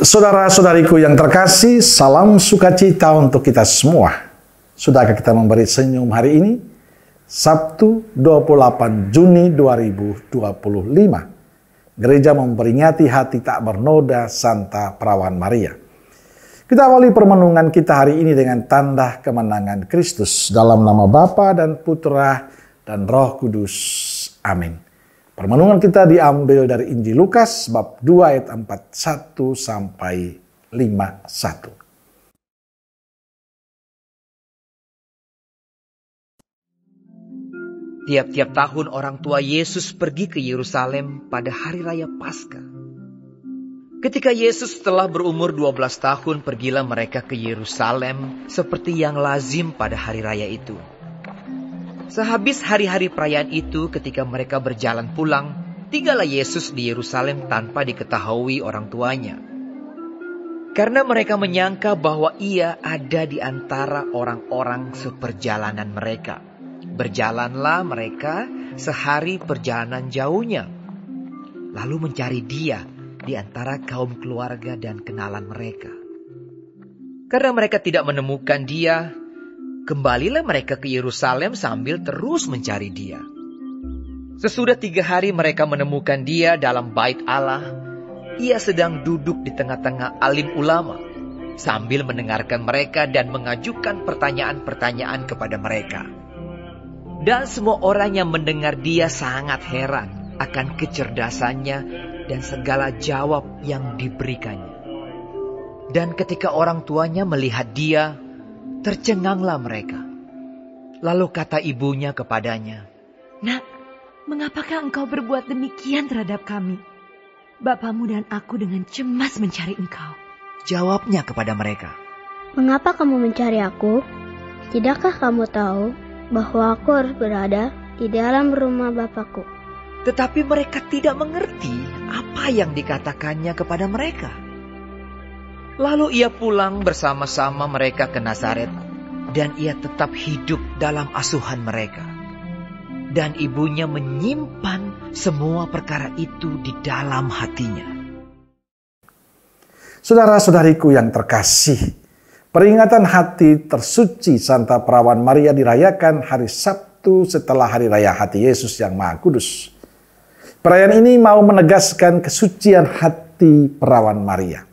Saudara-saudariku yang terkasih, salam sukacita untuk kita semua. Sudahkah kita memberi senyum hari ini? Sabtu 28 Juni 2025. Gereja memperingati hati tak bernoda Santa Perawan Maria. Kita awali permenungan kita hari ini dengan tanda kemenangan Kristus. Dalam nama Bapa dan Putra dan Roh Kudus. Amin. Permenungan kita diambil dari Injil Lukas bab 2 ayat 41 sampai 51. Tiap-tiap tahun orang tua Yesus pergi ke Yerusalem pada hari raya Paskah. Ketika Yesus telah berumur 12 tahun, pergilah mereka ke Yerusalem seperti yang lazim pada hari raya itu. Sehabis hari-hari perayaan itu, ketika mereka berjalan pulang, tinggallah Yesus di Yerusalem tanpa diketahui orang tuanya. Karena mereka menyangka bahwa ia ada di antara orang-orang seperjalanan mereka. Berjalanlah mereka sehari perjalanan jauhnya, lalu mencari dia di antara kaum keluarga dan kenalan mereka. Karena mereka tidak menemukan dia, kembalilah mereka ke Yerusalem sambil terus mencari dia. Sesudah 3 hari mereka menemukan dia dalam bait Allah. Ia sedang duduk di tengah-tengah alim ulama sambil mendengarkan mereka dan mengajukan pertanyaan-pertanyaan kepada mereka. Dan semua orang yang mendengar dia sangat heran akan kecerdasannya dan segala jawab yang diberikannya. Dan ketika orang tuanya melihat dia, tercenganglah mereka. Lalu kata ibunya kepadanya, "Nak, mengapakah engkau berbuat demikian terhadap kami? Bapamu dan aku dengan cemas mencari engkau." Jawabnya kepada mereka, "Mengapa kamu mencari aku? Tidakkah kamu tahu bahwa aku harus berada di dalam rumah Bapakku?" Tetapi mereka tidak mengerti apa yang dikatakannya kepada mereka. Lalu ia pulang bersama-sama mereka ke Nazaret, dan ia tetap hidup dalam asuhan mereka. Dan ibunya menyimpan semua perkara itu di dalam hatinya. Saudara-saudariku yang terkasih, peringatan hati tersuci Santa Perawan Maria dirayakan hari Sabtu setelah hari raya hati Yesus yang Maha Kudus. Perayaan ini mau menegaskan kesucian hati Perawan Maria.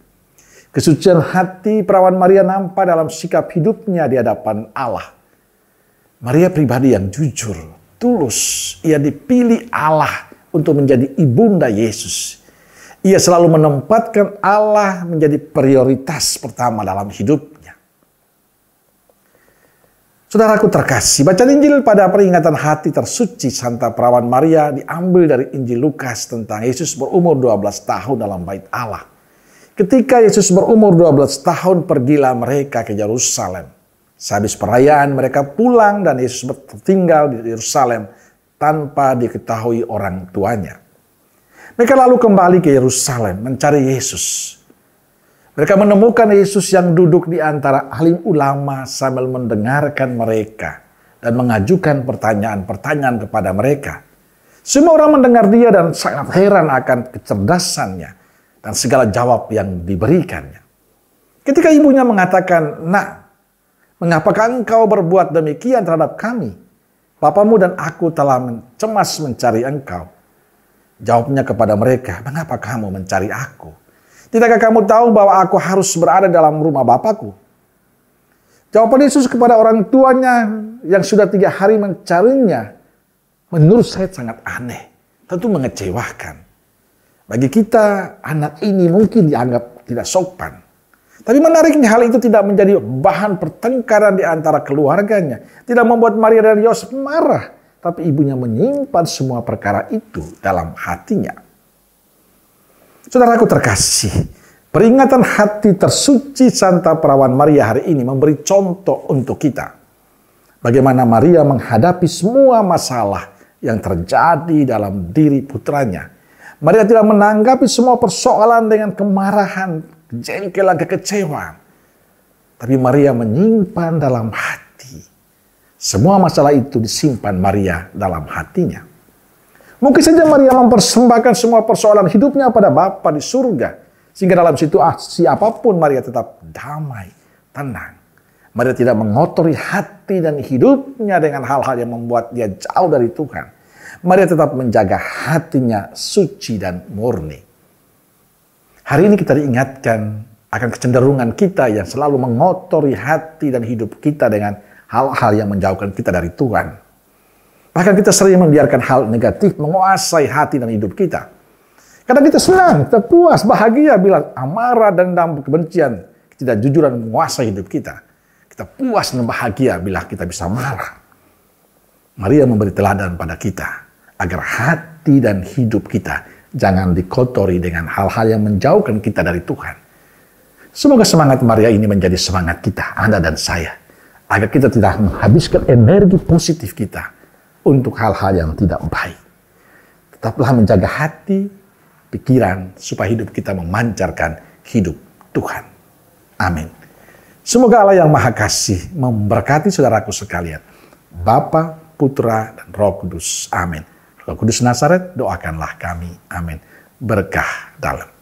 Kesucian hati Perawan Maria nampak dalam sikap hidupnya di hadapan Allah. Maria pribadi yang jujur, tulus. Ia dipilih Allah untuk menjadi ibunda Yesus. Ia selalu menempatkan Allah menjadi prioritas pertama dalam hidupnya. Saudaraku terkasih, bacaan Injil pada peringatan hati tersuci Santa Perawan Maria diambil dari Injil Lukas tentang Yesus berumur 12 tahun dalam bait Allah. Ketika Yesus berumur 12 tahun, pergilah mereka ke Yerusalem. Sehabis perayaan mereka pulang dan Yesus tinggal di Yerusalem tanpa diketahui orang tuanya. Mereka lalu kembali ke Yerusalem mencari Yesus. Mereka menemukan Yesus yang duduk di antara alim ulama sambil mendengarkan mereka dan mengajukan pertanyaan-pertanyaan kepada mereka. Semua orang mendengar dia dan sangat heran akan kecerdasannya dan segala jawab yang diberikannya. Ketika ibunya mengatakan, "Nak, mengapakah engkau berbuat demikian terhadap kami? Bapamu dan aku telah cemas mencari engkau." Jawabnya kepada mereka, "Mengapa kamu mencari aku? Tidakkah kamu tahu bahwa aku harus berada dalam rumah Bapakku?" Jawaban Yesus kepada orang tuanya yang sudah 3 hari mencarinya, menurut saya sangat aneh, tentu mengecewakan. Bagi kita, anak ini mungkin dianggap tidak sopan. Tapi menariknya hal itu tidak menjadi bahan pertengkaran di antara keluarganya. Tidak membuat Maria dan Yosef marah. Tapi ibunya menyimpan semua perkara itu dalam hatinya. Saudaraku terkasih, peringatan hati tersuci Santa Perawan Maria hari ini memberi contoh untuk kita. Bagaimana Maria menghadapi semua masalah yang terjadi dalam diri putranya. Maria tidak menanggapi semua persoalan dengan kemarahan, kejengkelan, kekecewaan. Tapi Maria menyimpan dalam hati. Semua masalah itu disimpan Maria dalam hatinya. Mungkin saja Maria mempersembahkan semua persoalan hidupnya pada Bapa di surga. Sehingga dalam situasi apapun Maria tetap damai, tenang. Maria tidak mengotori hati dan hidupnya dengan hal-hal yang membuat dia jauh dari Tuhan. Maria tetap menjaga hatinya suci dan murni. Hari ini kita diingatkan akan kecenderungan kita yang selalu mengotori hati dan hidup kita dengan hal-hal yang menjauhkan kita dari Tuhan. Bahkan kita sering membiarkan hal negatif menguasai hati dan hidup kita. Karena kita senang, kita puas, bahagia bila amarah, dendam, kebencian, ketidakjujuran menguasai hidup kita. Kita puas dan bahagia bila kita bisa marah. Maria memberi teladan pada kita agar hati dan hidup kita jangan dikotori dengan hal-hal yang menjauhkan kita dari Tuhan. Semoga semangat Maria ini menjadi semangat kita, Anda dan saya, agar kita tidak menghabiskan energi positif kita untuk hal-hal yang tidak baik. Tetaplah menjaga hati, pikiran, supaya hidup kita memancarkan hidup Tuhan. Amin. Semoga Allah yang Maha Kasih memberkati saudaraku sekalian. Bapa, Putra, dan Roh Kudus. Amin. Roh Kudus Nazaret, doakanlah kami. Amin. Berkah dalam.